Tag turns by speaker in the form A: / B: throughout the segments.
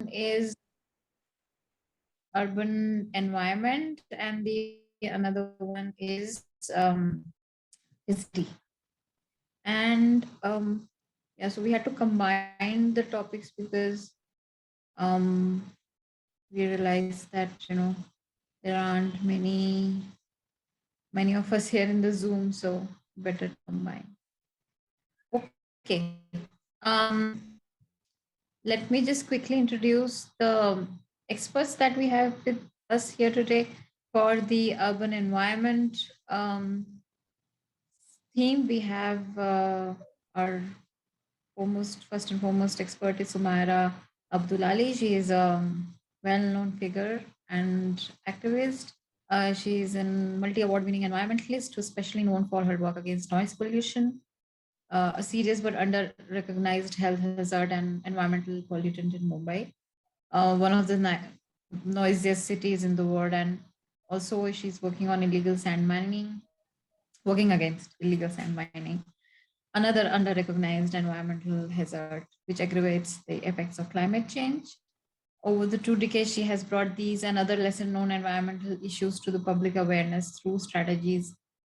A: one is urban environment, and the another one is city. And yeah, so we had to combine the topics because um, we realized that there aren't many of us here in the Zoom, so better to combine. Okay. Let me just quickly introduce the experts that we have with us here today for the urban environment theme. We have our first and foremost expert is Sumaira Abdulali. She is a well-known figure and activist. She is a multi-award-winning environmentalist who is especially known for her work against noise pollution, a serious but under-recognized health hazard and environmental pollutant in Mumbai, one of the noisiest cities in the world. And also, she's working on illegal sand mining, working against illegal sand mining, another under-recognized environmental hazard which aggravates the effects of climate change. Over the 2 decades, she has brought these and other lesser-known environmental issues to the public awareness through strategies,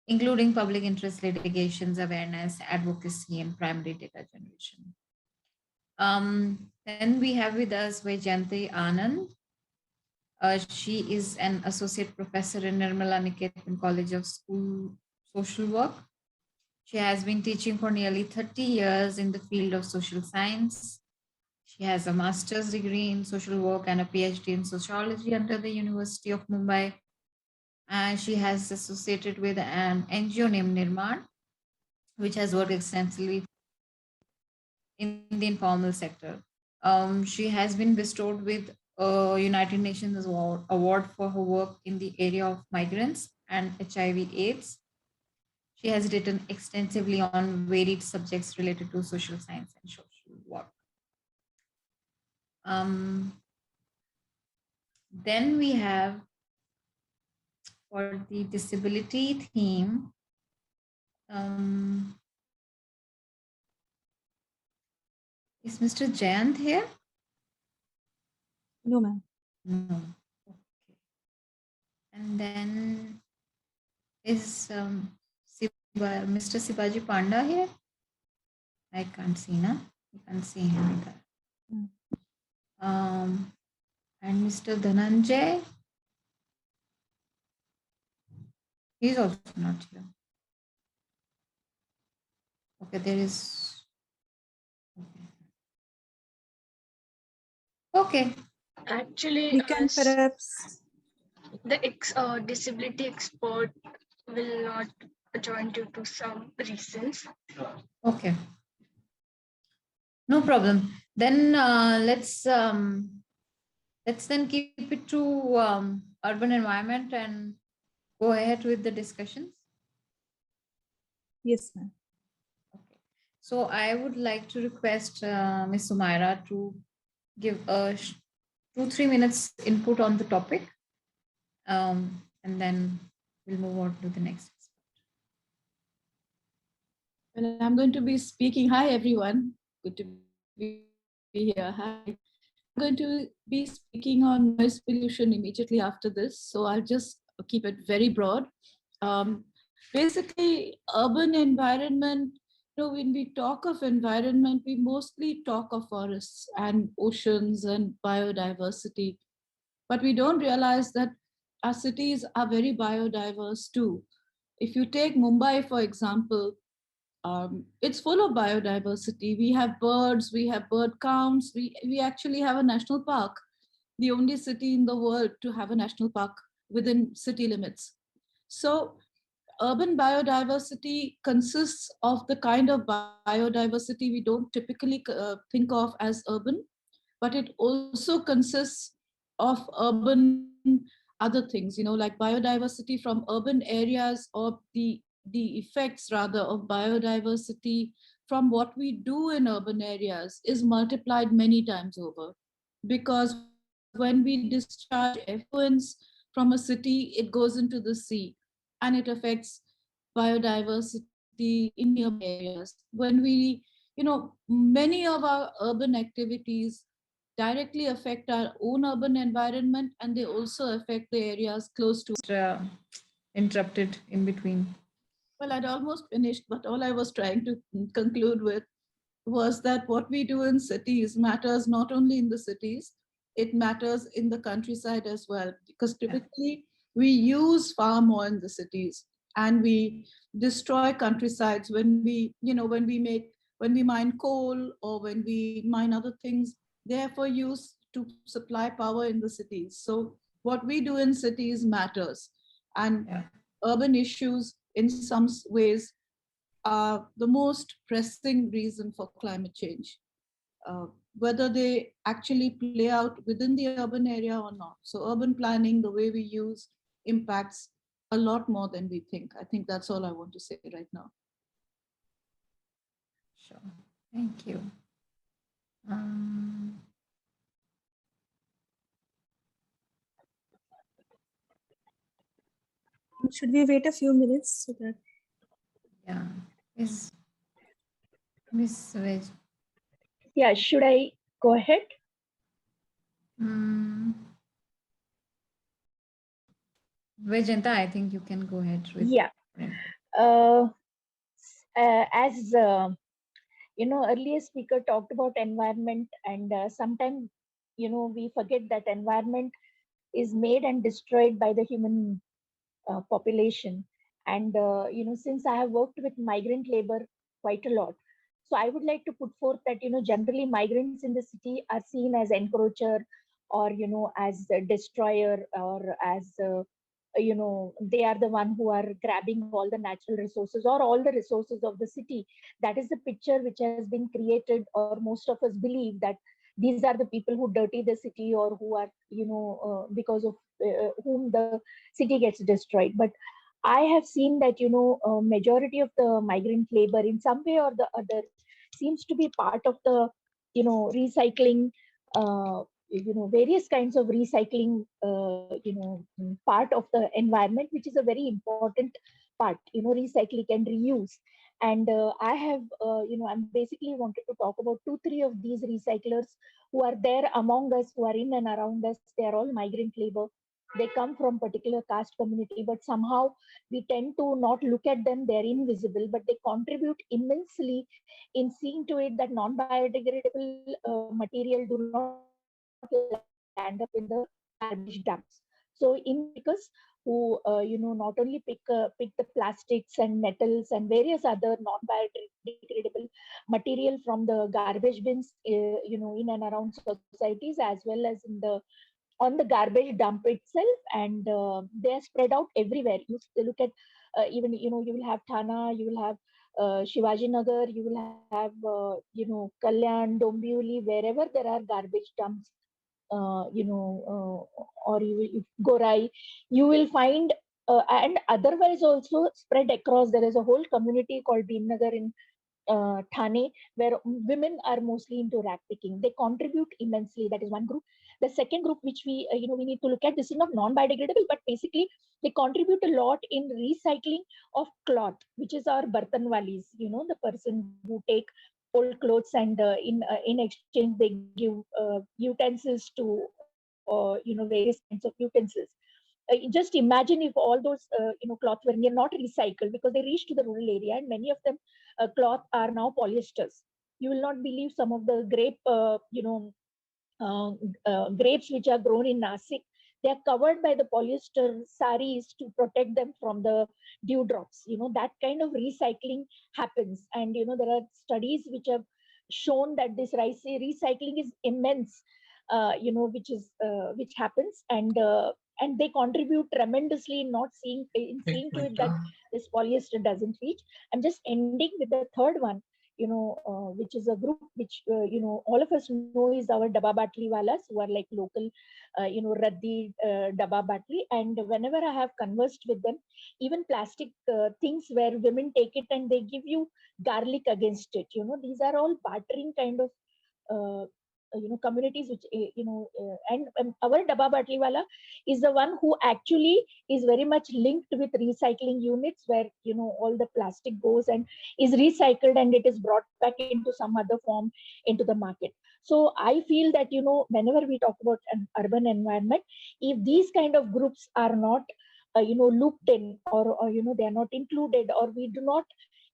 A: including public interest litigations, awareness, advocacy, and primary data generation. Then we have with us Vaijayanti Anand. She is an associate professor in Nirmala Niketan College of School Social Work. She has been teaching for nearly 30 years in the field of social science. She has a master's degree in social work and a PhD in sociology under the University of Mumbai. And she has associated with an NGO named Nirman, which has worked extensively in the informal sector. She has been bestowed with a United Nations award for her work in the area of migrants and HIV/AIDS. She has written extensively on varied subjects related to social science and social work. Then we have, for the disability theme, is Mr. Jayant here?
B: No, ma'am.
A: No. Okay. And then is Mr. Sibaji Panda here? I can't see, na? You can't see him either. And Mr. Dhananjay, he's also not here. Okay, there is. Okay.
C: Actually,
B: We can perhaps
C: the disability expert will not join due to some reasons.
A: Okay. No problem. Then let's then keep it to urban environment and go ahead with the discussions.
B: Yes, ma'am.
A: Okay. So I would like to request Ms. Sumaira to give a 2-3 minutes input on the topic, and then we'll move on to the next.
B: Well, I'm going to be speaking. Hi, everyone. Good to be here. Hi. I'm going to be speaking on noise pollution immediately after this. So I'll just keep it very broad. Basically, urban environment, when we talk of environment, we mostly talk of forests and oceans and biodiversity. But we don't realize that our cities are very biodiverse too. If you take Mumbai, for example, it's full of biodiversity. We have birds, we have bird counts, we actually have a national park, the only city in the world to have a national park within city limits. So urban biodiversity consists of the kind of biodiversity we don't typically think of as urban, but it also consists of urban other things, like biodiversity from urban areas, or the effects rather of biodiversity from what we do in urban areas is multiplied many times over. Because when we discharge effluents from a city, it goes into the sea and it affects biodiversity in nearby areas. When we, many of our urban activities directly affect our own urban environment, and they also affect the areas close to.
A: Interrupted in between.
B: Well, I'd almost finished, but all I was trying to conclude with was that what we do in cities matters not only in the cities, it matters in the countryside as well. Because typically we use far more in the cities, and we destroy countrysides when we, when we mine coal or when we mine other things, therefore used to supply power in the cities. So what we do in cities matters. And urban issues in some ways are the most pressing reason for climate change, whether they actually play out within the urban area or not. So urban planning, the way we use, impacts a lot more than we think. I think that's all I want to say right now.
A: Sure. Thank you.
D: Should we wait a few minutes so that?
A: Yeah. Is Miss Veg?
E: Yeah, should I go ahead?
A: Vejanta, I think you can go ahead with.
E: Yeah. As earlier speaker talked about environment, and sometimes we forget that environment is made and destroyed by the human population. And since I have worked with migrant labor quite a lot, so I would like to put forth that generally migrants in the city are seen as encroacher, or as a destroyer, or as they are the one who are grabbing all the natural resources or all the resources of the city. That is the picture which has been created, or most of us believe that these are the people who dirty the city, or who are because of whom the city gets destroyed. But I have seen that majority of the migrant labor in some way or the other seems to be part of the recycling, various kinds of recycling, part of the environment, which is a very important part, recycling and reuse. And I have, I'm basically wanted to talk about 2-3 of these recyclers who are there among us, who are in and around us. They are all migrant labor. They come from particular caste community, but somehow we tend to not look at them. They're invisible, but they contribute immensely in seeing to it that non-biodegradable material do not land up in the garbage dumps. So in because who not only pick the plastics and metals and various other non-biodegradable material from the garbage bins, in and around societies, as well as on the garbage dump itself, and they are spread out everywhere. You look at even you will have Thana, you will have Shivaji Nagar, you will have Kalyan, Dombivli, wherever there are garbage dumps, or you will Gorai, you will find, and otherwise also spread across. There is a whole community called Bhimnagar in Thane, where women are mostly into rag picking. They contribute immensely. That is one group. The second group, which we we need to look at, this is not non-biodegradable, but basically they contribute a lot in recycling of cloth, which is our bartanwalis. The person who take old clothes and in exchange they give utensils to various kinds of utensils. Just imagine if all those cloth were not recycled, because they reach to the rural area, and many of them cloth are now polyesters. You will not believe some of the grapes which are grown in Nasik, they are covered by the polyester saris to protect them from the dewdrops. That kind of recycling happens. And there are studies which have shown that this recycling is immense, which happens, and they contribute tremendously in seeing to it that this polyester doesn't reach. I'm just ending with the third one, which is a group which all of us know is our Dabba Batli Walas, who are like local, Raddi Dabba Batli. And whenever I have conversed with them, even plastic things where women take it and they give you garlic against it. These are all bartering kind of communities which and our Dabba Batliwala is the one who actually is very much linked with recycling units, where all the plastic goes and is recycled and it is brought back into some other form into the market. So I feel that, whenever we talk about an urban environment, if these kind of groups are not, looped in, or they are not included, or we do not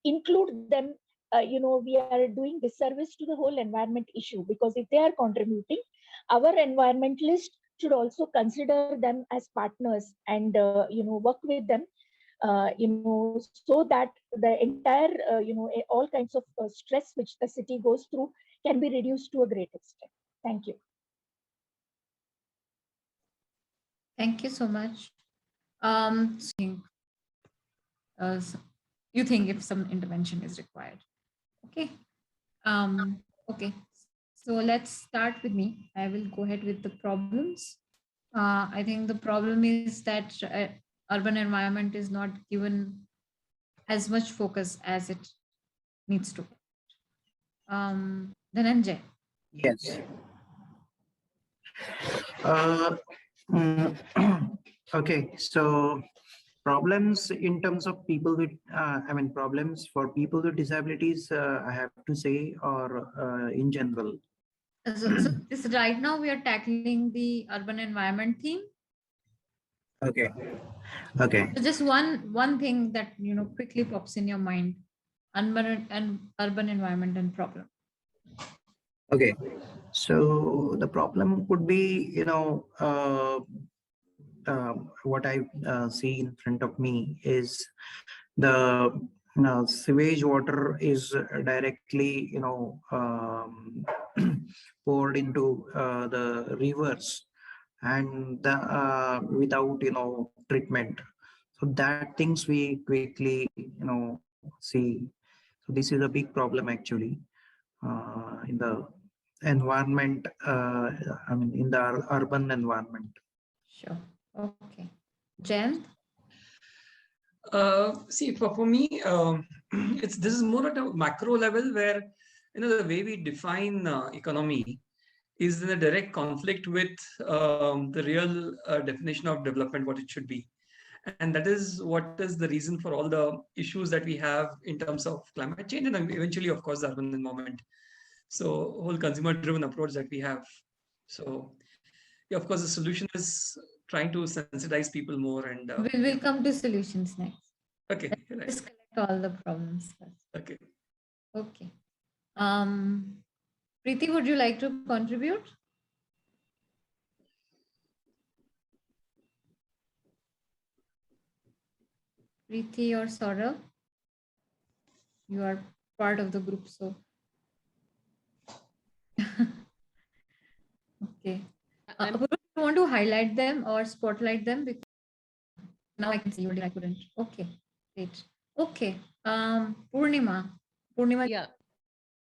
E: include them, we are doing disservice to the whole environment issue, because if they are contributing, our environmentalists should also consider them as partners, and work with them, so that the entire, all kinds of stress which the city goes through can be reduced to a great extent. Thank you.
A: Thank you so much. Uh, you think if some intervention is required? Okay. Okay. So let's start with me. I will go ahead with the problems. I think the problem is that urban environment is not given as much focus as it needs to. Dhananjay.
F: Yes. Mm, okay, so problems in terms of people with, problems for people with disabilities, I have to say, or in general.
A: So this right now we are tackling the urban environment theme.
F: Okay. Okay.
A: So just one thing that quickly pops in your mind: urban environment and problem.
F: Okay. So the problem could be, what I see in front of me is the sewage water is directly, poured into the rivers, and without treatment. So that things we quickly see. So this is a big problem actually in the environment. In the urban environment.
A: Sure. Okay. Jen.
G: See, for me, this is more at a macro level, where the way we define economy is in a direct conflict with the real definition of development, what it should be. And that is what is the reason for all the issues that we have in terms of climate change, and eventually, of course, the urban environment. So whole consumer-driven approach that we have. So yeah, of course, the solution is trying to sensitize people more, and
A: We'll come to solutions next.
G: okay, right.
A: Let's collect all the problems first.
G: Okay.
A: Okay. Preeti, would you like to contribute? Preeti or Saurabh? You are part of the group, so. Okay. Would you want to highlight them or spotlight them? Because now I can see you, I couldn't. Okay, great. Okay. Purnima.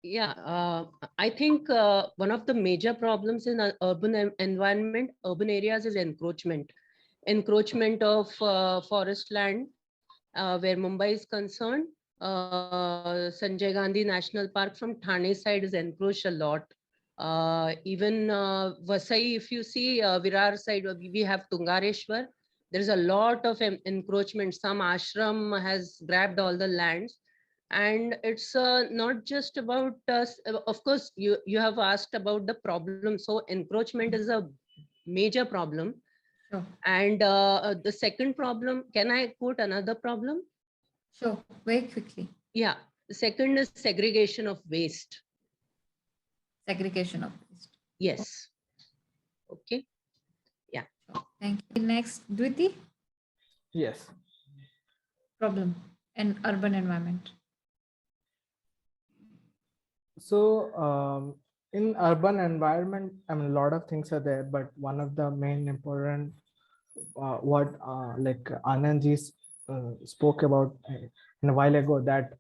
H: Yeah. I think one of the major problems in urban environment, urban areas, is encroachment of forest land, where Mumbai is concerned. Sanjay Gandhi National Park from Thane side is encroached a lot. Even Vasai, if you see Virar side, we have Tungareshwar. There's a lot of encroachment. Some ashram has grabbed all the lands. And it's not just about us. Of course, you have asked about the problem. So encroachment is a major problem.
A: Sure.
H: And the second problem, can I quote another problem?
A: Sure, very quickly.
H: Yeah, the second is segregation of waste.
A: Segregation of waste.
H: Yes. Okay. Yeah.
A: Sure. Thank you. Next, Dwiti.
I: Yes.
A: Problem in urban environment.
I: So in urban environment, a lot of things are there, but one of the main important what like Anandji spoke about a while ago, that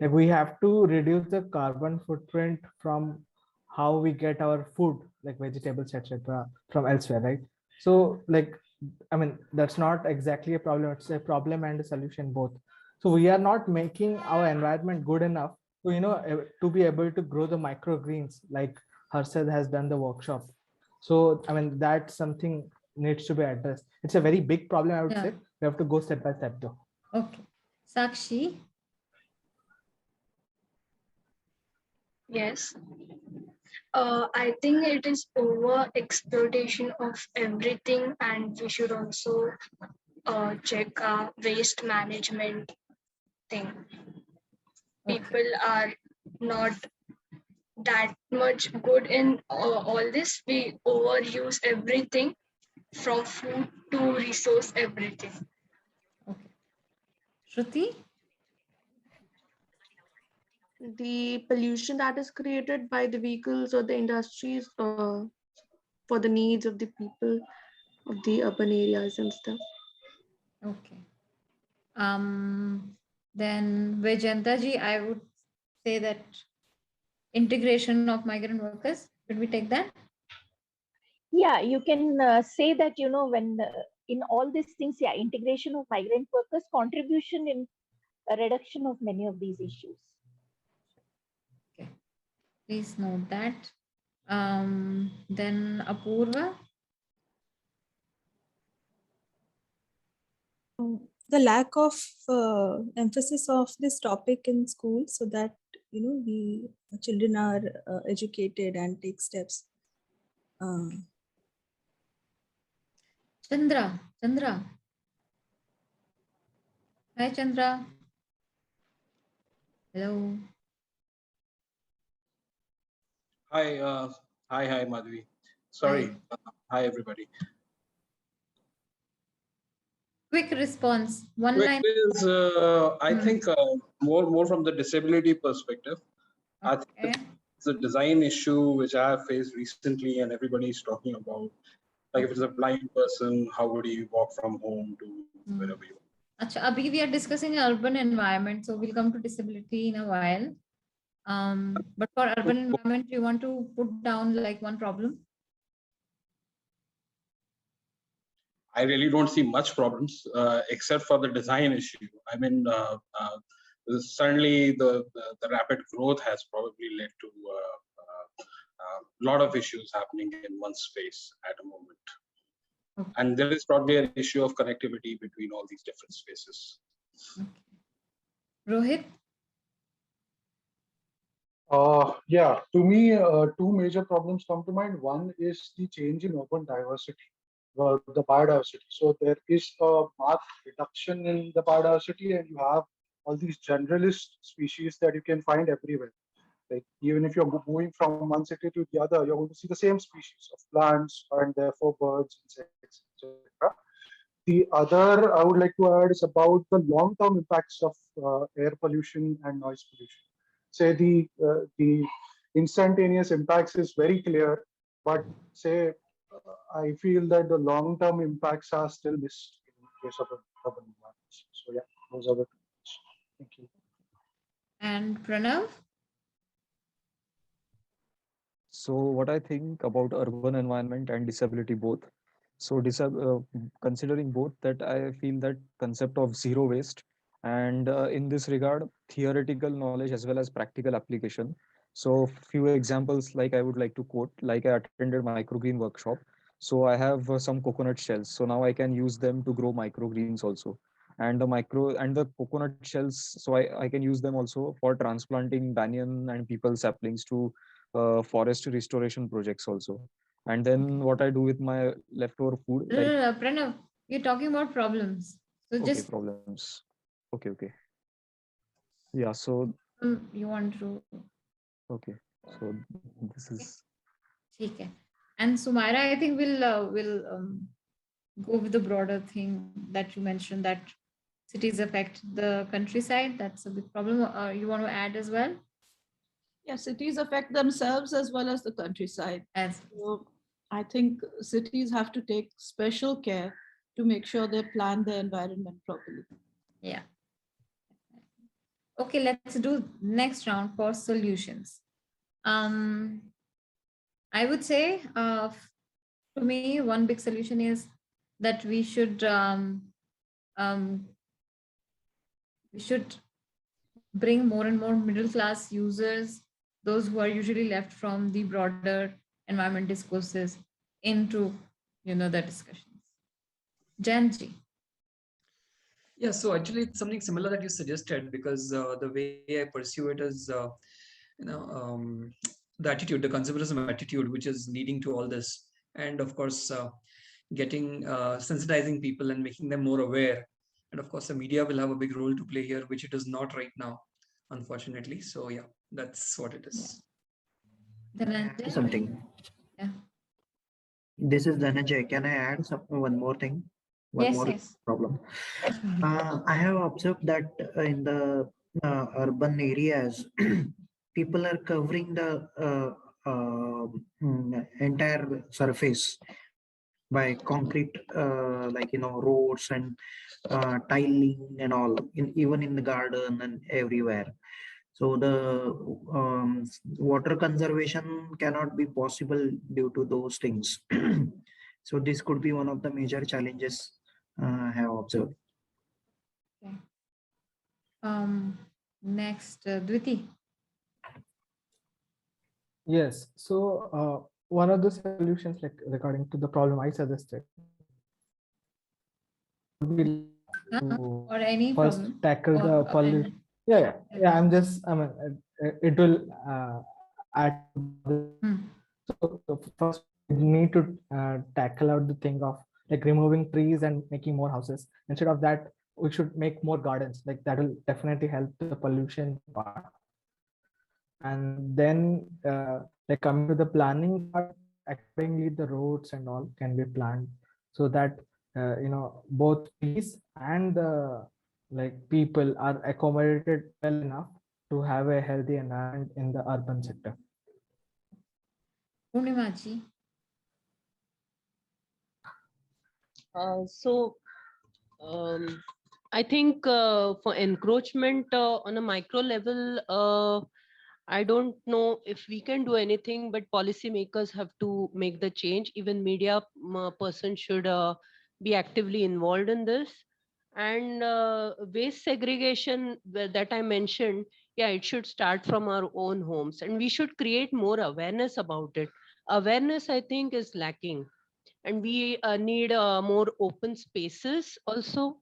I: like we have to reduce the carbon footprint from how we get our food, like vegetables, etc., from elsewhere, right? So like, that's not exactly a problem, it's a problem and a solution both. So we are not making our environment good enough to, to be able to grow the microgreens like Harshad has done the workshop. So, that's something needs to be addressed. It's a very big problem, I would say. We have to go step by step though.
A: Okay. Sakshi.
C: Yes. I think it is over exploitation of everything, and we should also check our waste management thing.
A: Okay.
C: People are not that much good in all this. We overuse everything from food to resource, everything.
A: Okay. Shruti?
J: The pollution that is created by the vehicles or the industries for the needs of the people of the urban areas and stuff.
A: Okay. Then Vijayanta ji, I would say that integration of migrant workers. Should we take that?
E: Yeah, you can say that, when in all these things, yeah, integration of migrant workers, contribution in a reduction of many of these issues.
A: Okay. Please note that. Then Apurva.
D: The lack of emphasis of this topic in school, so that we children are educated and take steps.
A: Chandra. Hi, Chandra. Hello.
K: Hi, Madhvi. Sorry. Hi, everybody.
A: Quick response. One
K: Quick
A: line.
K: is, I think more from the disability perspective. I think it's a design issue which I have faced recently, and everybody is talking about. Like, if it's a blind person, how would he walk from home to wherever you want?
A: Achha, abhi we are discussing urban environment, so we'll come to disability in a while. But for urban environment, you want to put down like one problem?
K: I really don't see much problems except for the design issue. I mean, certainly the rapid growth has probably led to a lot of issues happening in one space at a moment.
A: Okay.
K: And there is probably an issue of connectivity between all these different spaces.
A: Okay. Rohit?
L: Yeah, to me, two major problems come to mind. One is the change in urban diversity, the biodiversity. So there is a marked reduction in the biodiversity, and you have all these generalist species that you can find everywhere. Like, even if you're moving from one city to the other, you're going to see the same species of plants and therefore birds, insects, etc. The other I would like to add is about the long-term impacts of air pollution and noise pollution. Say the instantaneous impacts is very clear, but say I feel that the long-term impacts are still missed in case of urban environments. So yeah, those are the two. Thank you.
A: And Pranav?
M: So what I think about urban environment and disability both. So considering both, that I feel that concept of zero waste, and in this regard, theoretical knowledge as well as practical application. So few examples like I would like to quote, like I attended microgreen workshop. So I have some coconut shells. So now I can use them to grow microgreens also. And the coconut shells, so I can use them also for transplanting banyan and peepal saplings to forest restoration projects also. And then what I do with my leftover food, like
A: Pranav, you're talking about problems. So
M: okay,
A: just
M: problems. Okay. Yeah, so
A: you want to.
M: okay, so this is.
A: Okay. And Sumaira, I think we'll go with the broader thing that you mentioned, that cities affect the countryside. That's a big problem. You want to add as well?
B: Yeah, cities affect themselves as well as the countryside.
A: So
B: I think cities have to take special care to make sure they plan their environment properly.
A: Yeah. Okay, let's do next round for solutions. I would say, to me, one big solution is that we should bring more and more middle class users, those who are usually left from the broader environment discourses, into the discussions. Janji.
G: Yeah, so actually it's something similar that you suggested, because the way I pursue it is the attitude, the consumerism attitude, which is leading to all this. And of course, getting sensitizing people and making them more aware. And of course, the media will have a big role to play here, which it is not right now, unfortunately. So yeah, that's what it is.
A: Dhananjay?
F: Something.
A: Yeah.
F: This is Dhananjay. Can I add one more thing? One
A: Yes,
F: more
A: yes.
F: problem. I have observed that in the urban areas, people are covering the entire surface by concrete, like roads and tiling and all, even in the garden and everywhere. So the water conservation cannot be possible due to those things. So this could be one of the major challenges I have observed.
A: Okay. Next, Dviti.
I: Yes. So one of the solutions, like regarding to the problem I suggested, would be to
A: Or any
I: first
A: problem?
I: tackle
A: Or,
I: the pollution. Yeah. I'm just. I mean, it will add. So first, we need to tackle out the thing of like removing trees and making more houses. Instead of that, we should make more gardens. Like that will definitely help the pollution part. And then like coming to the planning part, accordingly the roads and all can be planned so that both trees and the like people are accommodated well enough to have a healthy environment in the urban sector.
A: Purnimaji.
H: I think for encroachment on a micro level, I don't know if we can do anything, but policymakers have to make the change. Even media person should be actively involved in this. And waste segregation that I mentioned, yeah, it should start from our own homes, and we should create more awareness about it. Awareness, I think, is lacking, and we need more open spaces also.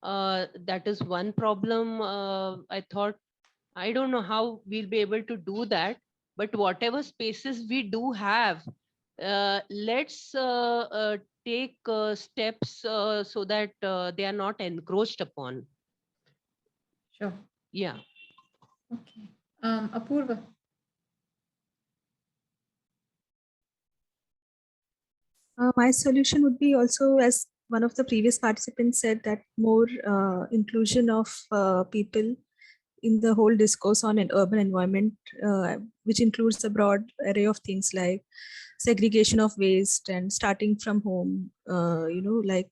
H: That is one problem. I thought, I don't know how we'll be able to do that, but whatever spaces we do have, let's take steps so that they are not encroached upon.
A: Sure.
H: Yeah.
A: Okay. Apurva.
D: My solution would be also, as one of the previous participants said, that more inclusion of people in the whole discourse on an urban environment, which includes a broad array of things like segregation of waste and starting from home, like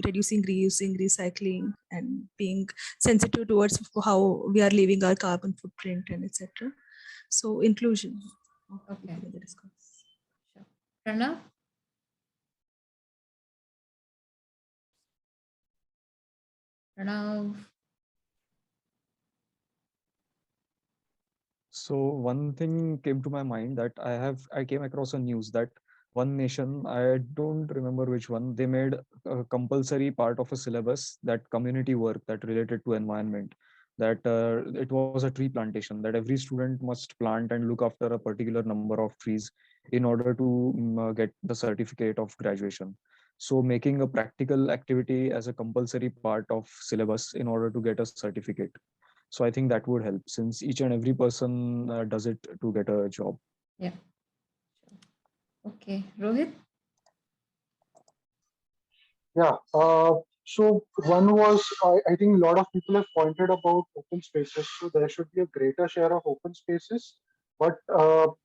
D: reducing, reusing, recycling, and being sensitive towards how we are leaving our carbon footprint and etc. So inclusion.
A: Okay. Sure. Pranav? Pranav.
M: So one thing came to my mind that I came across a news that one nation, I don't remember which one, they made a compulsory part of a syllabus that community work that related to environment, that it was a tree plantation, that every student must plant and look after a particular number of trees in order to get the certificate of graduation. So making a practical activity as a compulsory part of syllabus in order to get a certificate. So I think that would help, since each and every person does it to get a job.
A: Yeah. Okay. Rohit?
L: Yeah. So one was, I think a lot of people have pointed about open spaces. So there should be a greater share of open spaces, but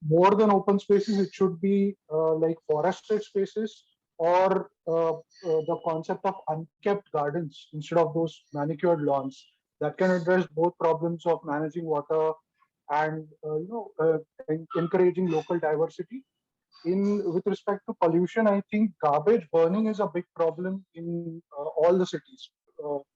L: more than open spaces, it should be like forested spaces or the concept of unkept gardens instead of those manicured lawns that can address both problems of managing water and encouraging local diversity. With respect to pollution, I think garbage burning is a big problem in all the cities.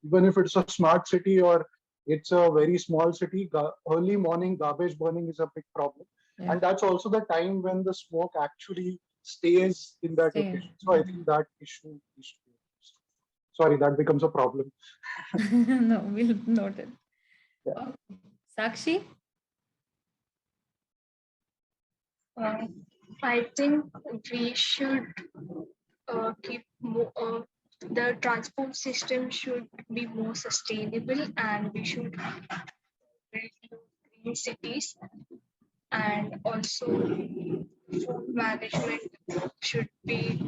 L: Even if it's a smart city or it's a very small city, early morning garbage burning is a big problem.
A: Yeah.
L: And that's also the time when the smoke actually stays in that location. So I think that issue is to be addressed. Sorry, that becomes a problem.
A: No, we'll note it.
L: Yeah.
A: Okay. Sakshi?
C: I think we should keep the transport system should be more sustainable, and we should build green cities, and also food management should be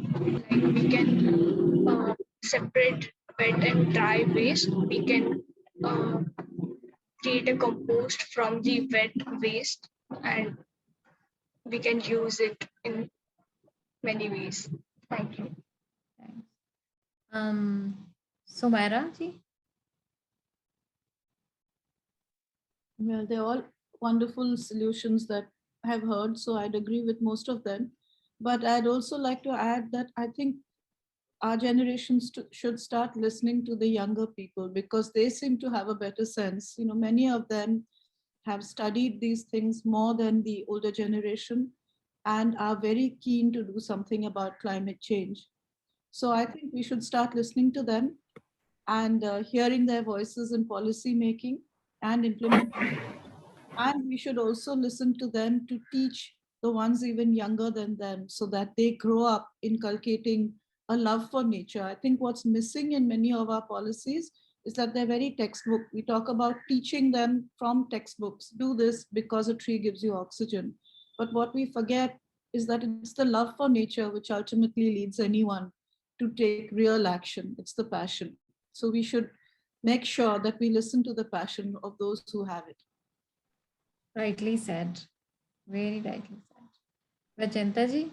C: like we can separate wet and dry waste. We can create a compost from the wet waste, and we can use it in many ways. Thank you.
A: Thanks. Sumaira ji?
B: Well, they're all wonderful solutions that I have heard, so I'd agree with most of them. But I'd also like to add that I think our generations should start listening to the younger people, because they seem to have a better sense. You know, many of them have studied these things more than the older generation and are very keen to do something about climate change. So I think we should start listening to them and hearing their voices in policy making and implementation. And we should also listen to them to teach the ones even younger than them, so that they grow up inculcating a love for nature. I think what's missing in many of our policies is that they're very textbook. We talk about teaching them from textbooks, do this because a tree gives you oxygen. But what we forget is that it's the love for nature which ultimately leads anyone to take real action. It's the passion. So we should make sure that we listen to the passion of those who have it.
A: Rightly said. Very rightly said. Vajanta ji?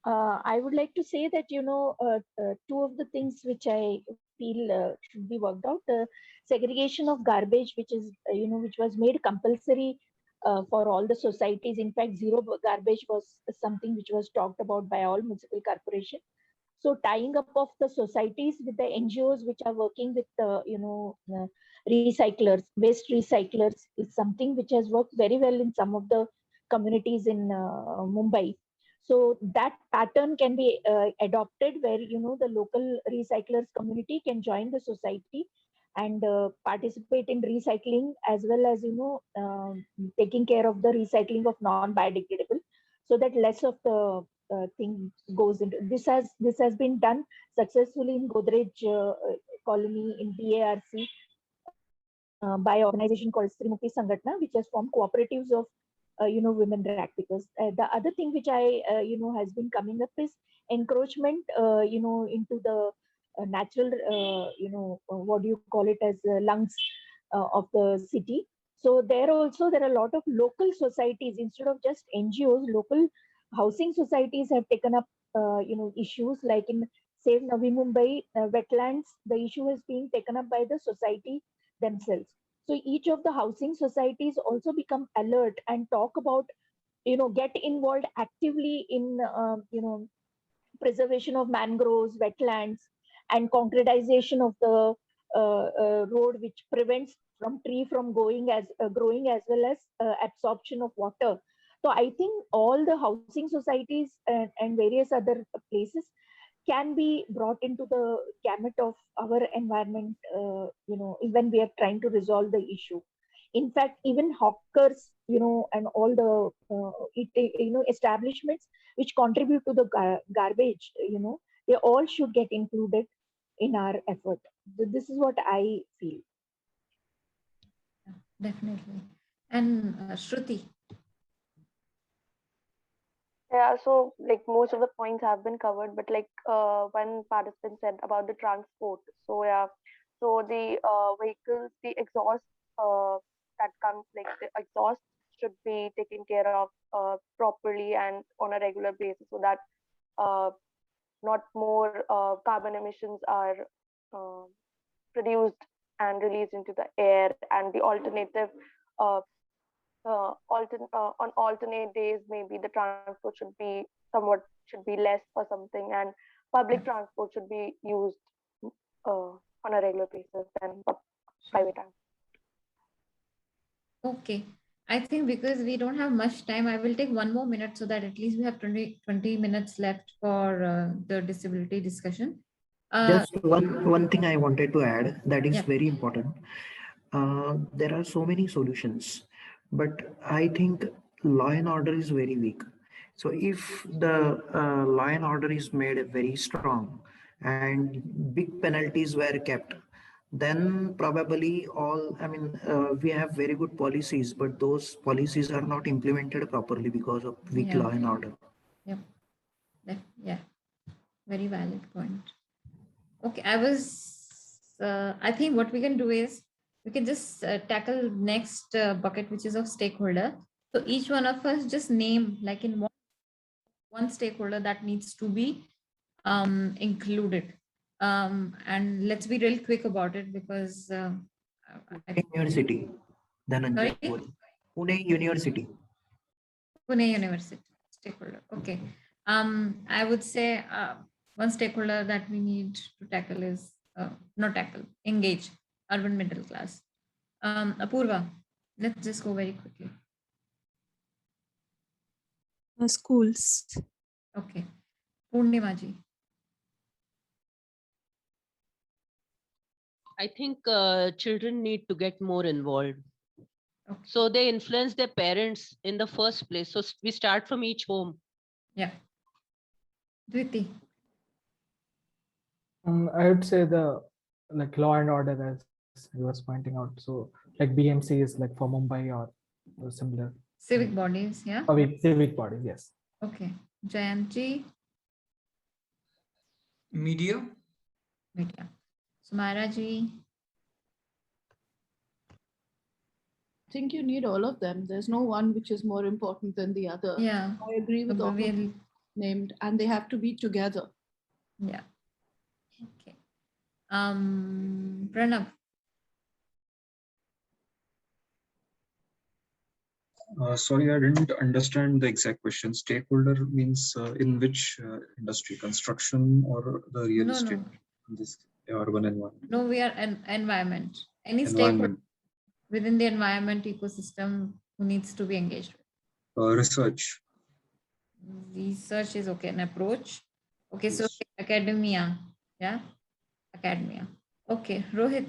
E: I would like to say that, two of the things which I feel should be worked out, segregation of garbage, which is, which was made compulsory for all the societies. In fact, zero garbage was something which was talked about by all municipal corporations. So tying up of the societies with the NGOs which are working with, recyclers, waste recyclers, is something which has worked very well in some of the communities in Mumbai. So that pattern can be adopted, where the local recyclers community can join the society and participate in recycling, as well as taking care of the recycling of non-biodegradable, so that less of the thing goes into this. Has been done successfully in Godrej colony in DARC by an organization called Srimukhi Sangatna, which has formed cooperatives of women traffickers. The other thing which I has been coming up is encroachment into the natural what do you call it, as lungs of the city. So there also there are a lot of local societies, instead of just NGOs. Local housing societies have taken up issues, like in say Navi Mumbai wetlands. The issue is being taken up by the society themselves. So each of the housing societies also become alert and talk about, get involved actively in preservation of mangroves, wetlands, and concretization of the road, which prevents from tree from growing, as well as absorption of water. So I think all the housing societies and various other places can be brought into the gamut of our environment, when we are trying to resolve the issue. In fact, even hawkers, and all the establishments which contribute to the garbage, they all should get included in our effort. This is what I feel.
A: Definitely. And Shruti?
J: Yeah, so like most of the points have been covered, but like one participant said about the transport. So yeah, so the vehicles, the exhaust that comes, like the exhaust should be taken care of properly and on a regular basis, so that not more carbon emissions are produced and released into the air. And the alternative on alternate days, maybe the transport should be less or something, and public transport should be used on a regular basis than private transport.
A: Okay. I think because we don't have much time, I will take one more minute so that at least we have 20 minutes left for the disability discussion.
F: Just one thing I wanted to add that is
A: Yeah.
F: very important. There are so many solutions, but I think law and order is very weak. So if the law and order is made very strong and big penalties were kept, then probably we have very good policies, but those policies are not implemented properly because of weak
A: Yeah.
F: law and order.
A: Yep. Yeah. Very valid point. Okay, I think what we can do is we can just tackle next bucket, which is of stakeholder. So each one of us just name like in one stakeholder that needs to be included. And let's be real quick about it because
F: University. Dhananjay.
A: Sorry?
F: Pune University.
A: Pune University stakeholder. Okay. I would say one stakeholder that we need to tackle is not tackle, engage urban middle class. Apurva, let's just go very quickly.
D: Schools.
A: Okay. Purnima ji.
H: I think children need to get more involved.
A: Okay.
H: So they influence their parents in the first place. So we start from each home.
A: Yeah. Dviti.
I: I would say the like law and order, as he was pointing out. So like BMC is like for Mumbai or similar.
A: Civic bodies, yeah.
I: Civic bodies, yes.
A: Okay. Jayanti.
G: Media.
A: Media. Sumaira ji.
B: I think you need all of them. There's no one which is more important than the other.
A: Yeah.
B: I agree with all of them named, and they have to be together.
A: Yeah. Okay. Pranav.
M: Sorry, I didn't understand the exact question. Stakeholder means in which industry, construction or the real estate? In this urban environment.
A: No, we are an environment. Any
M: Environment.
A: stakeholder within the environment ecosystem who needs to be engaged with.
M: Research.
A: Research is okay, an approach. Okay,
M: Yes.
A: so academia. Yeah, academia. Okay, Rohit.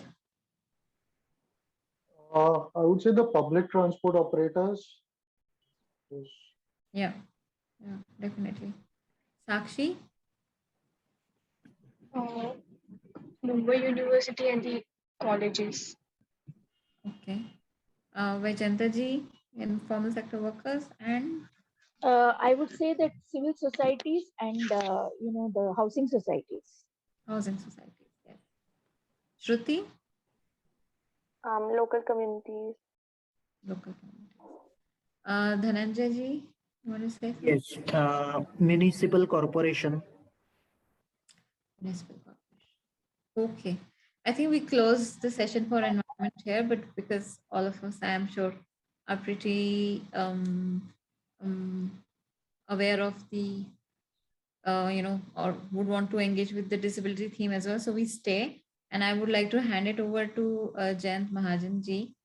L: I would say the public transport operators.
A: Yeah, definitely. Sakshi.
C: Mumbai University and the colleges.
A: Okay. Vaijanta ji, informal sector workers and
E: I would say that civil societies and the housing societies.
A: Housing societies, yes. Shruti.
J: Local communities.
A: Local communities. Dhananjay ji, you want to say something?
F: Yes, municipal corporation.
A: Municipal corporation. Okay. I think we close the session for environment here, but because all of us, I am sure, are pretty aware of the, or would want to engage with the disability theme as well. So we stay. And I would like to hand it over to Jayant Mahajan ji.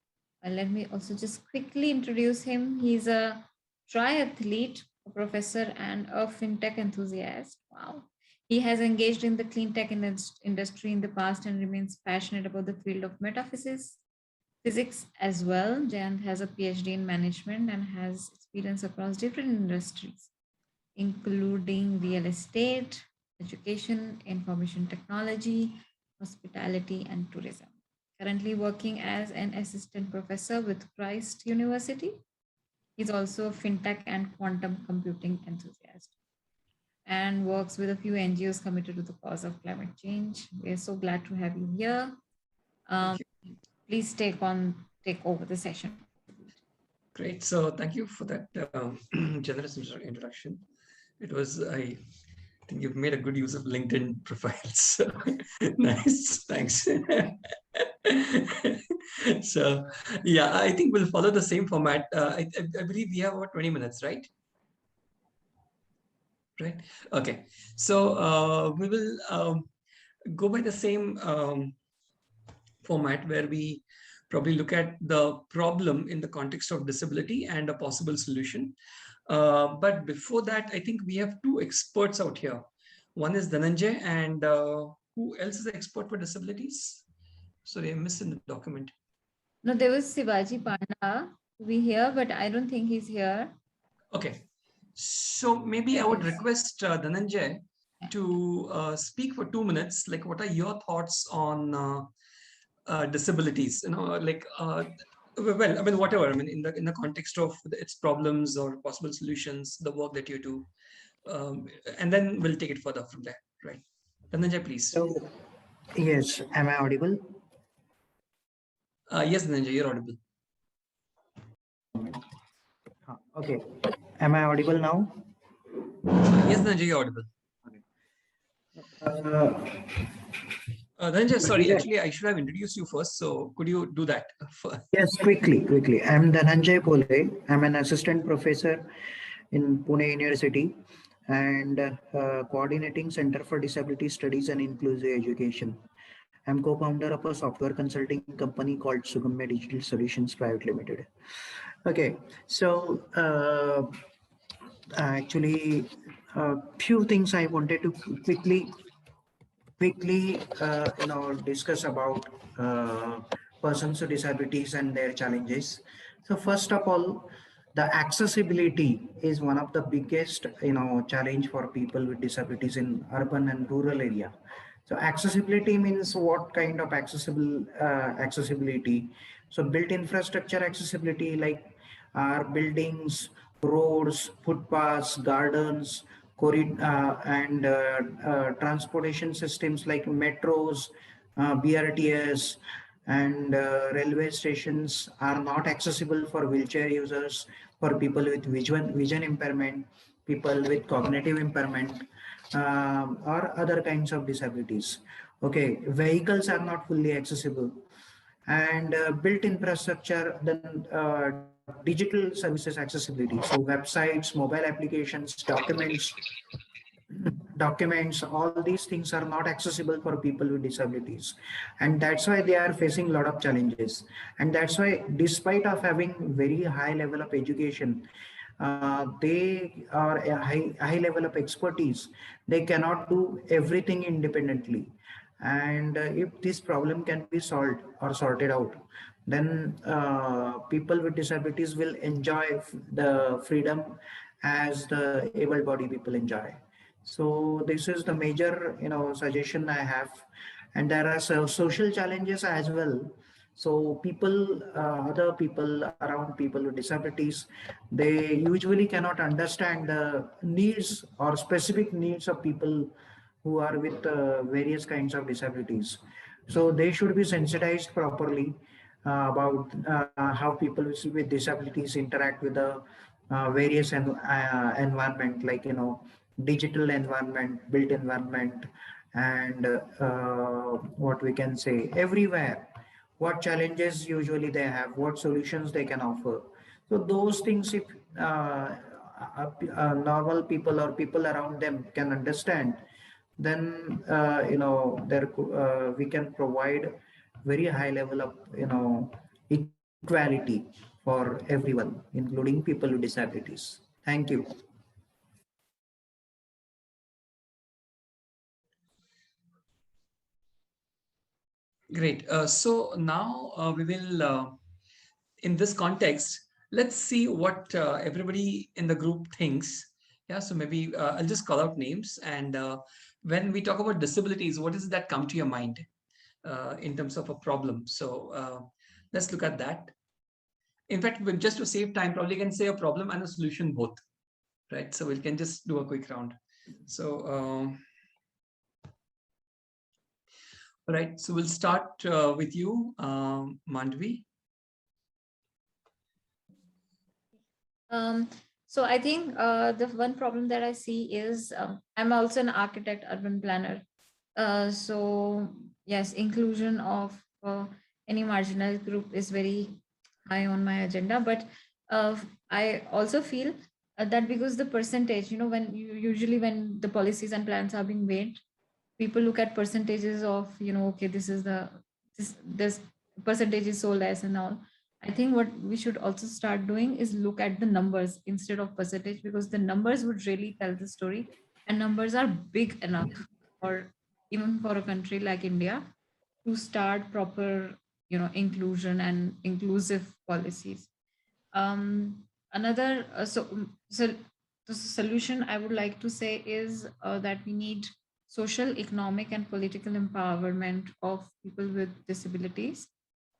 A: Let me also just quickly introduce him. He's a triathlete, a professor, and a fintech enthusiast. Wow. He has engaged in the clean tech industry in the past and remains passionate about the field of metaphysics as well. Jayant has a PhD in management and has experience across different industries, including real estate, education, information technology, hospitality, and tourism. Currently working as an assistant professor with Christ University. He's also a fintech and quantum computing enthusiast and works with a few NGOs committed to the cause of climate change. We're so glad to have you here. Please take over the session.
G: Great. So thank you for that generous introduction. It was, I think you've made a good use of LinkedIn profiles. Nice. Thanks. So yeah, I think we'll follow the same format. I believe we have about 20 minutes, right? Right. Okay. So we will go by the same format where we probably look at the problem in the context of disability and a possible solution. But before that, I think we have two experts out here. One is Dhananjay, and who else is an expert for disabilities? Sorry, I missed in the document.
A: No, there was Sivaji Panda, to be here, but I don't think he's here.
G: Okay. So maybe I would request Dhananjay to speak for 2 minutes. Like, what are your thoughts on disabilities? Like, well, I mean, whatever. I mean, in the context of its problems or possible solutions, the work that you do, and then we'll take it further from there. Right, Dhananjay, please.
F: So, yes, am I audible?
G: Yes, Dhananjay, you're audible.
F: Okay, am I audible now?
G: Yes, Dhananjay, you're audible. Dhananjay, sorry, actually, I should have introduced you first. So could you do that first?
F: Yes, quickly. I'm Dhananjay Pole. I'm an assistant professor in Pune University and coordinating Center for Disability Studies and Inclusive Education. I'm co-founder of a software consulting company called Sugamya Digital Solutions Private Limited. Okay, so actually, few things I wanted to quickly discuss about persons with disabilities and their challenges. So first of all, the accessibility is one of the biggest challenge for people with disabilities in urban and rural area. So accessibility means what kind of accessibility? So built infrastructure accessibility, like our buildings, roads, footpaths, gardens, and transportation systems like metros, BRTS, and railway stations are not accessible for wheelchair users, for people with vision impairment, people with cognitive impairment, or other kinds of disabilities. Okay, vehicles are not fully accessible, and built infrastructure, then digital services accessibility. So websites, mobile applications, documents, all these things are not accessible for people with disabilities, and that's why they are facing a lot of challenges. And that's why, despite of having very high level of education, they are a high level of expertise, they cannot do everything independently. And if this problem can be solved or sorted out, then people with disabilities will enjoy the freedom as the able-bodied people enjoy. So this is the major, suggestion I have. And there are social challenges as well. So people, other people around people with disabilities, they usually cannot understand the needs or specific needs of people who are with various kinds of disabilities. So they should be sensitized properly about how people with disabilities interact with the various environment, like, digital environment, built environment, and what we can say, everywhere, what challenges usually they have, what solutions they can offer. So those things, if normal people or people around them can understand, then we can provide very high level of equality for everyone, including people with disabilities. Thank you.
G: Great. So now we will, in this context, let's see what everybody in the group thinks. Yeah, so maybe I'll just call out names. And when we talk about disabilities, what does that come to your mind in terms of a problem? So let's look at that. In fact, just to save time, probably can say a problem and a solution both, right? So we can just do a quick round. So, all right, so we'll start with you, Mandvi.
A: So I think the one problem that I see is I'm also an architect, urban planner. So yes, inclusion of any marginalized group is very high on my agenda. But I also feel that because the percentage, when the policies and plans are being made, people look at percentages of, okay, this percentage is so less and all. I think what we should also start doing is look at the numbers instead of percentage, because the numbers would really tell the story, and numbers are big enough for even for a country like India to start proper, inclusion and inclusive policies. Another so the solution I would like to say is that we need social, economic, and political empowerment of people with disabilities.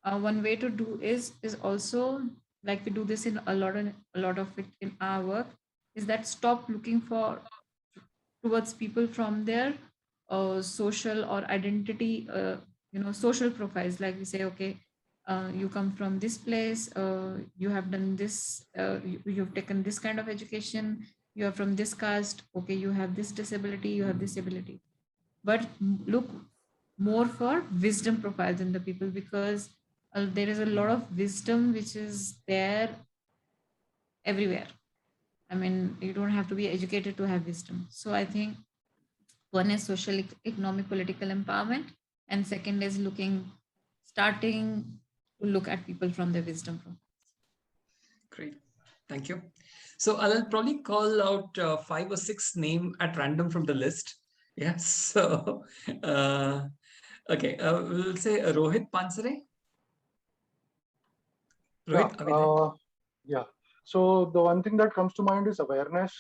A: One way to do is also, like we do this in a lot of it in our work, is that stop looking for towards people from their social or identity, social profiles. Like we say, okay, you come from this place, you have done this, you've taken this kind of education, you are from this caste, okay, you have this disability, you have this ability. But look more for wisdom profiles in the people, because there is a lot of wisdom which is there everywhere. I mean, you don't have to be educated to have wisdom. So I think one is social, economic, political empowerment, and second is starting to look at people from their wisdom.
G: Great, thank you. So I'll probably call out 5 or 6 names at random from the list. Yes. So, okay, we'll say Rohit Pansare. Rohit,
L: yeah. So the one thing that comes to mind is awareness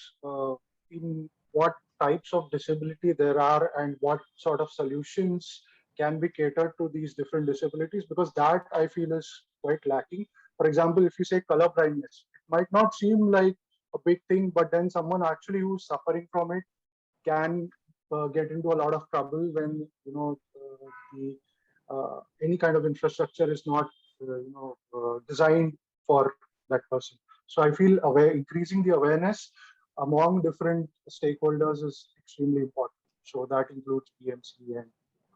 L: in what types of disability there are and what sort of solutions can be catered to these different disabilities, because that I feel is quite lacking. For example, if you say color blindness, it might not seem like a big thing, but then someone actually who's suffering from it can get into a lot of trouble when any kind of infrastructure is not designed for that person. So I feel increasing the awareness among different stakeholders is extremely important. So that includes BMC and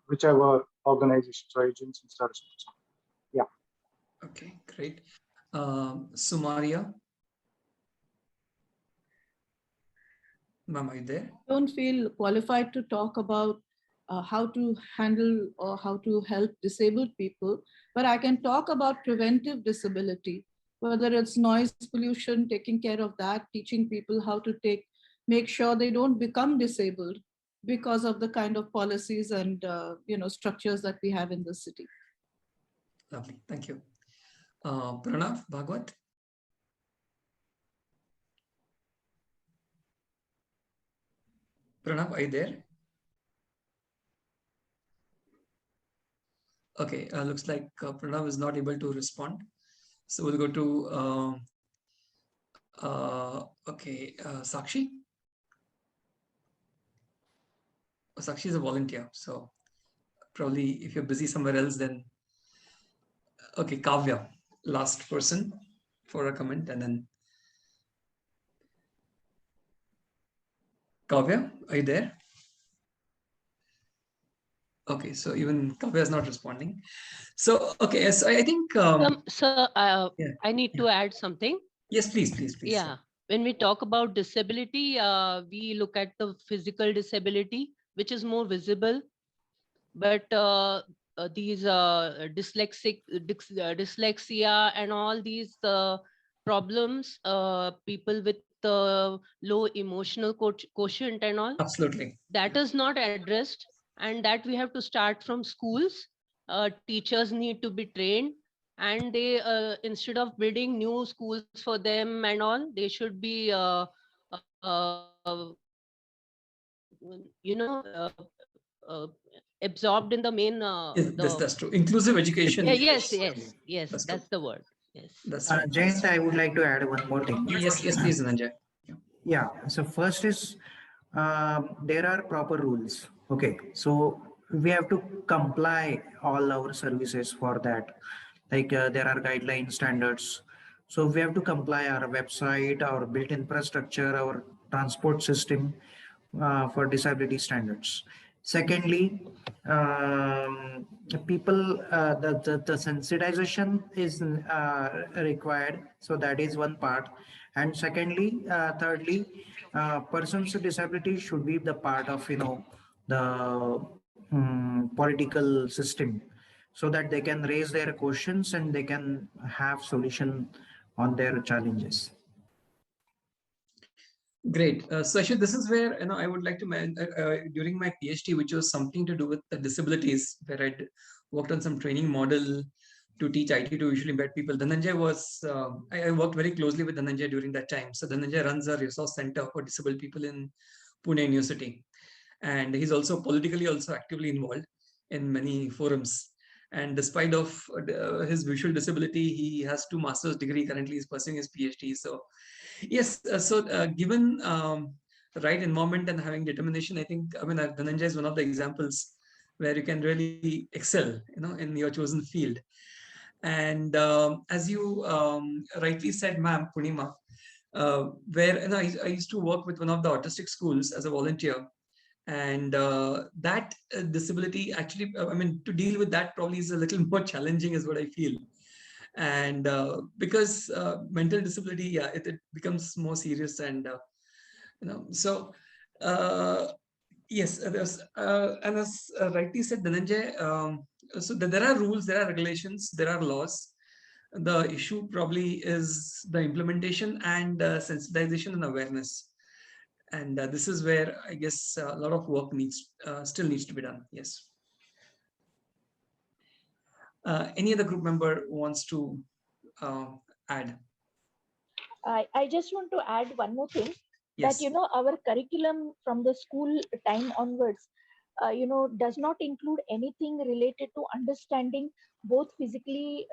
L: whichever organizations or agencies are responsible. Yeah.
G: Okay, great. Sumaria. Ma'am, are you there?
B: I don't feel qualified to talk about how to handle or how to help disabled people, but I can talk about preventive disability, whether it's noise pollution, taking care of that, teaching people how to make sure they don't become disabled because of the kind of policies and structures that we have in the city.
G: Lovely, thank you. Pranav Bhagwat. Pranav, are you there? Okay, looks like Pranav is not able to respond. So we'll go to, Sakshi. Sakshi is a volunteer, so probably if you're busy somewhere else, then okay, Kavya, last person for a comment, and then Kavya, are you there? Okay, so even Kavya is not responding. So okay, yes, I think.
H: Sir, I need to add something.
G: Yes, please.
H: Yeah, when we talk about disability, we look at the physical disability, which is more visible, but these dyslexia and all these problems, people with low emotional quotient and all,
G: absolutely,
H: that is not addressed, and that we have to start from schools. Teachers need to be trained, and they instead of building new schools for them and all, they should be absorbed in the main
G: that's true. Inclusive education.
H: Yes, that's the word. Yes,
G: that's right.
F: Jayant, I would like to add one more thing.
G: Yes, please, Dhananjay.
F: Yeah, so first is there are proper rules. Okay, so we have to comply all our services for that. Like there are guideline standards. So we have to comply our website, our built infrastructure, our transport system for disability standards. Secondly, people, the sensitization is required. So that is one part. And secondly, thirdly, persons with disability should be the part of, the political system, so that they can raise their questions and they can have solution on their challenges.
G: Great. So actually, this is where I would like to during my PhD, which was something to do with the disabilities, where I worked on some training model to teach IT to visually impaired people. Dhananjay was, I worked very closely with Dhananjay during that time. So Dhananjay runs a resource center for disabled people in Pune University. And he's also politically also actively involved in many forums. And despite of his visual disability, he has 2 master's degree. Currently, he's pursuing his PhD. So yes, given the right environment and having determination, I think, Dhananjay is one of the examples where you can really excel, in your chosen field. And as you rightly said, ma'am, Purnima, where I used to work with one of the autistic schools as a volunteer. And that disability actually, to deal with that probably is a little more challenging is what I feel. And because mental disability, yeah, it becomes more serious. And, so yes, there's, and as rightly said, Dhananjay, so there are rules, there are regulations, there are laws. The issue probably is the implementation and sensitization and awareness. And this is where I guess a lot of work still needs to be done. Yes. Any other group member wants to add?
E: I just want to add one more thing.
G: Yes.
E: That, our curriculum from the school time onwards, does not include anything related to understanding both physically,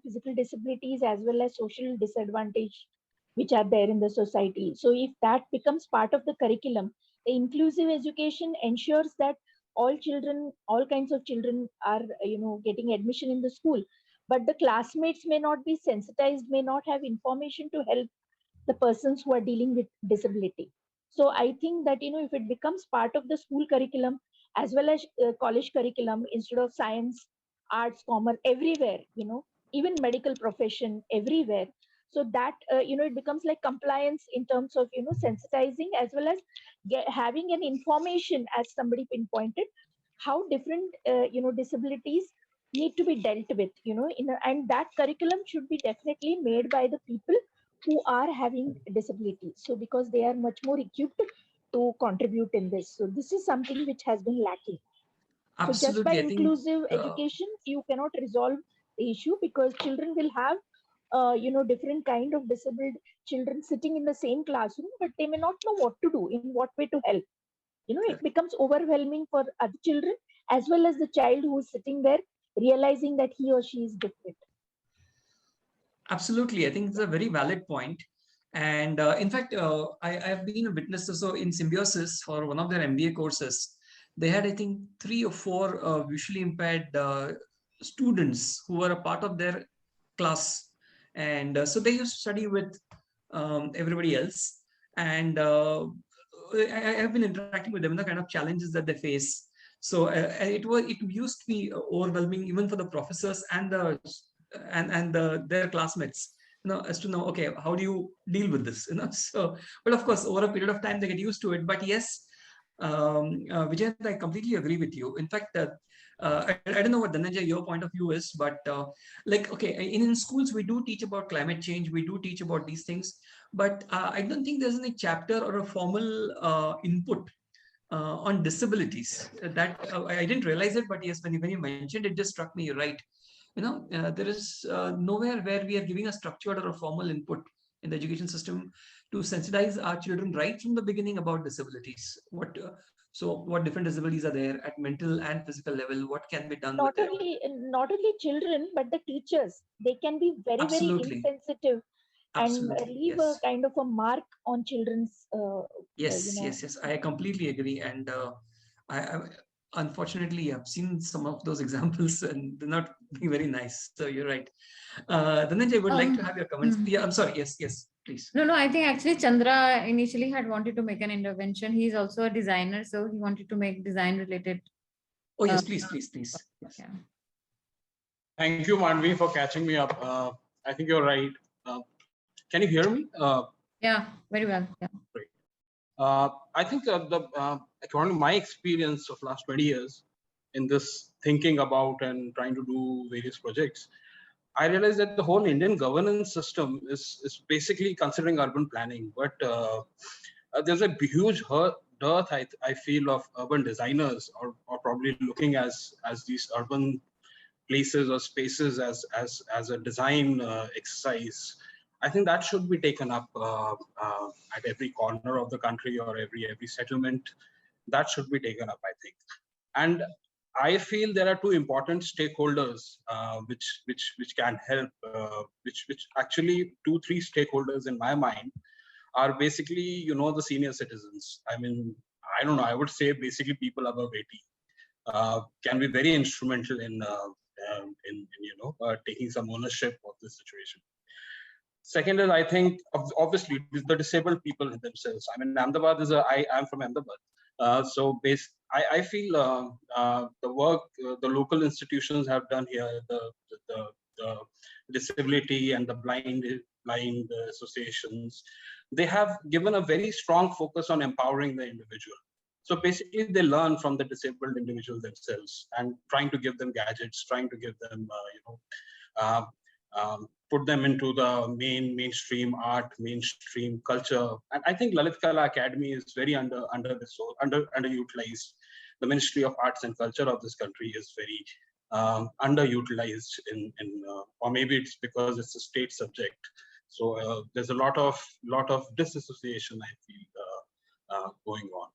E: physical disabilities as well as social disadvantage which are there in the society. So if that becomes part of the curriculum, the inclusive education ensures that all children, all kinds of children are, getting admission in the school, but the classmates may not be sensitized, may not have information to help the persons who are dealing with disability. So I think that, if it becomes part of the school curriculum as well as college curriculum, instead of science, arts, commerce, everywhere, even medical profession, everywhere. So that, it becomes like compliance in terms of, sensitizing as well as having an information, as somebody pinpointed, how different, disabilities need to be dealt with, and that curriculum should be definitely made by the people who are having disabilities. So because they are much more equipped to contribute in this. So this is something which has been lacking.
G: Absolutely.
E: So just by inclusive education, you cannot resolve the issue, because children will have, different kind of disabled children sitting in the same classroom, but they may not know what to do, in what way to help. It becomes overwhelming for other children as well as the child who is sitting there realizing that he or she is different.
G: Absolutely. I think it's a very valid point. And in fact, I have been a witness. So in Symbiosis, for one of their MBA courses, they had, I think, 3 or 4 visually impaired students who were a part of their class. And so they used to study with everybody else. And I have been interacting with them in the kind of challenges that they face. So it used to be overwhelming even for the professors and their classmates, as to know, okay, how do you deal with this? So, but of course, over a period of time, they get used to it. But yes, Vijay, I completely agree with you. In fact, I don't know what Dhananjay, your point of view is, but in schools, we do teach about climate change. We do teach about these things, but I don't think there's any chapter or a formal input on disabilities. That I didn't realize it, but yes, when you mentioned it, just struck me. You're right. There is nowhere where we are giving a structured or a formal input in the education system to sensitize our children right from the beginning about disabilities. What different disabilities are there at mental and physical level? What can be done?
E: Not only children, but the teachers. They can be very,
G: Absolutely.
E: very insensitive.
G: Absolutely.
E: And leave
G: Yes.
E: a kind of a mark on children's.
G: Yes. I completely agree. And I unfortunately, I've seen some of those examples and they're not being very nice. So you're right. Dhananjay, would like to have your comments. Yeah, I'm sorry. Yes, please.
A: No, I think actually Chandra initially had wanted to make an intervention. He's also a designer, so he wanted to make design related.
G: Oh, yes, please. Yes.
A: Yeah.
K: Thank you, Manvi, for catching me up. I think you're right. Can you hear me?
A: Yeah, very well. Yeah.
K: Great. I think according to my experience of last 20 years in this thinking about and trying to do various projects, I realized that the whole Indian governance system is basically considering urban planning, but there's a huge dearth, I feel, of urban designers or probably looking as these urban places or spaces as a design exercise, I think that should be taken up at every corner of the country or every settlement. That should be taken up, I think. And I feel there are two important stakeholders which can help. Which actually 2-3 stakeholders in my mind are basically the senior citizens. I mean, I don't know. I would say basically people above 80 can be very instrumental in taking some ownership of this situation. Second is, I think, obviously, the disabled people themselves. I mean, Ahmedabad is I'm from Ahmedabad. So I feel the work the local institutions have done here, the disability and the blind associations, they have given a very strong focus on empowering the individual. So basically, they learn from the disabled individuals themselves and trying to give them gadgets, trying to give them, put them into the mainstream art, mainstream culture. And I think Lalit Kala Academy is very underutilized. The Ministry of Arts and Culture of this country is very underutilized or maybe it's because it's a state subject. So there's a lot of disassociation, I feel, going on.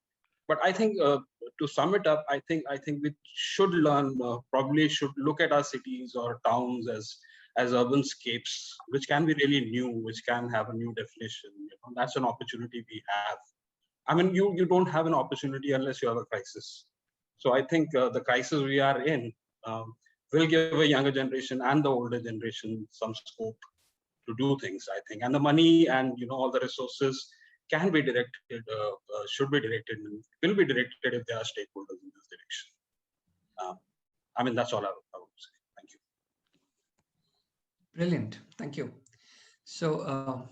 K: But I think to sum it up, I think we should learn, probably should look at our cities or towns as urban scapes, which can be really new, which can have a new definition. That's an opportunity we have. I mean, you don't have an opportunity unless you have a crisis. So I think the crisis we are in will give a younger generation and the older generation some scope to do things, I think. And the money and all the resources can be directed, should be directed, and will be directed if there are stakeholders in this direction. I mean, that's all I would say. Thank you.
G: Brilliant. Thank you. So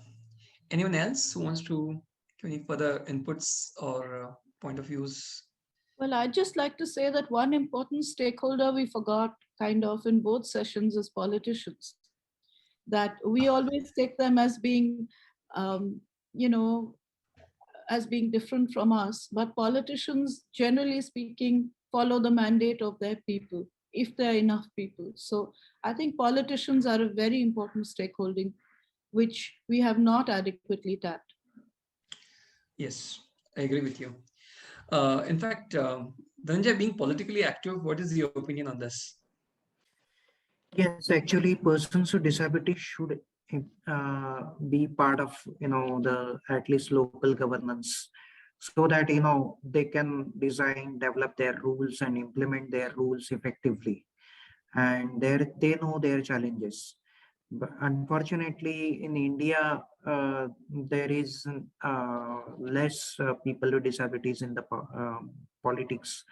G: anyone else who wants to give any further inputs or point of views?
B: Well, I'd just like to say that one important stakeholder we forgot kind of in both sessions is politicians. That we always take them as being, as being different from us. But politicians, generally speaking, follow the mandate of their people, if there are enough people. So I think politicians are a very important stakeholding, which we have not adequately tapped.
G: Yes, I agree with you. In fact, Dhananjay, being politically active, what is your opinion on this?
F: Yes, actually, persons with disability should be part of the at least local governance, so that they can design, develop their rules and implement their rules effectively, and they know their challenges. But unfortunately, in India, there is less people with disabilities in the politics,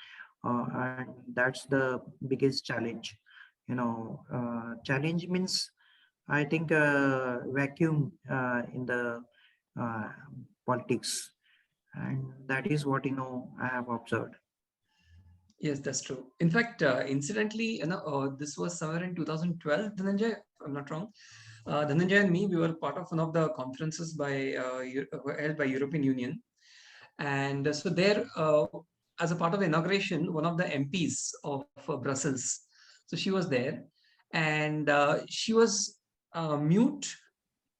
F: and that's the biggest challenge. Challenge means, I think, vacuum in the politics, and that is what I have observed.
G: Yes, that's true. In fact, incidentally, this was somewhere in 2012, Dhananjay, if I'm not wrong. Dhananjay and me, we were part of one of the conferences held by European Union. And so there, as a part of the inauguration, one of the MPs of Brussels, so she was there, and she was mute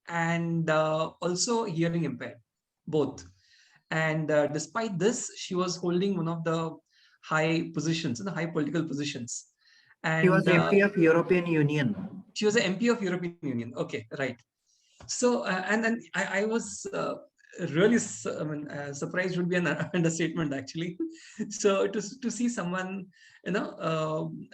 G: and also hearing impaired, both. And despite this, she was holding one of the high positions, high political positions. And
F: she was MP of European Union.
G: She was an MP of European Union. Okay, right. So, and then I was really surprised would be an understatement, actually. So to see someone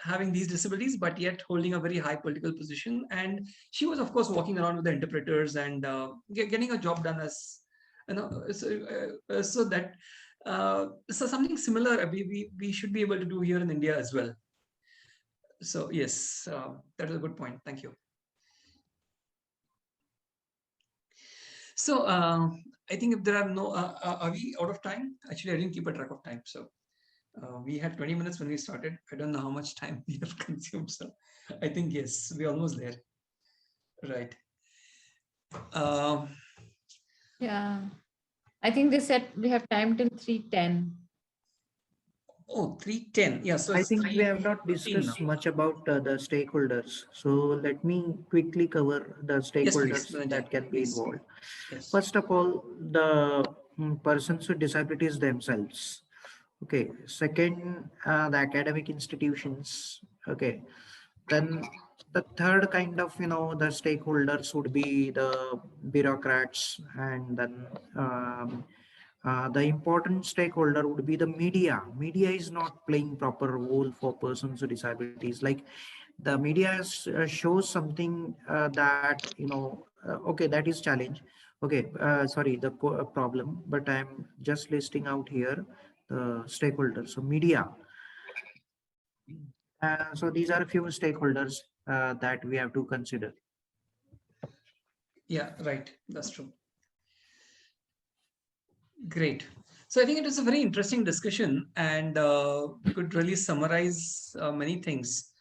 G: having these disabilities but yet holding a very high political position, and she was of course walking around with the interpreters and getting a job done as so that so something similar we should be able to do here in India as well. So yes, that is a good point. Thank you. So I think if there are no, are we out of time? Actually, I didn't keep a track of time. So we had 20 minutes when we started. I don't know how much time we have consumed. So I think, yes, we're almost there. Right.
A: Yeah. I think they said we have time till 3:10.
G: Oh, 310. Yeah, so
F: I
G: it's
F: think we have
G: 315
F: not
G: now.
F: discussed much about the stakeholders. So let me quickly cover the
G: Yes, please,
F: stakeholders
G: Dhananjay,
F: that can be
G: please.
F: involved.
G: Yes.
F: First of all, the persons with disabilities themselves. Okay. Second, the academic institutions. Okay. Then the third kind of, the stakeholders would be the bureaucrats, and then the important stakeholder would be the media. Media is not playing proper role for persons with disabilities. Like the media shows something that, okay, that is challenge. Okay, sorry, the problem, but I'm just listing out here the stakeholders. So media. So these are a few stakeholders that we have to consider.
G: Yeah, right. That's true. Great. So I think it was a very interesting discussion, and we could really summarize many things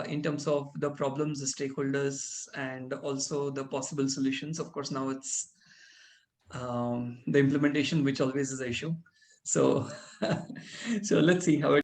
G: in terms of the problems, the stakeholders, and also the possible solutions. Of course, now it's the implementation, which always is the issue. So, so let's see how it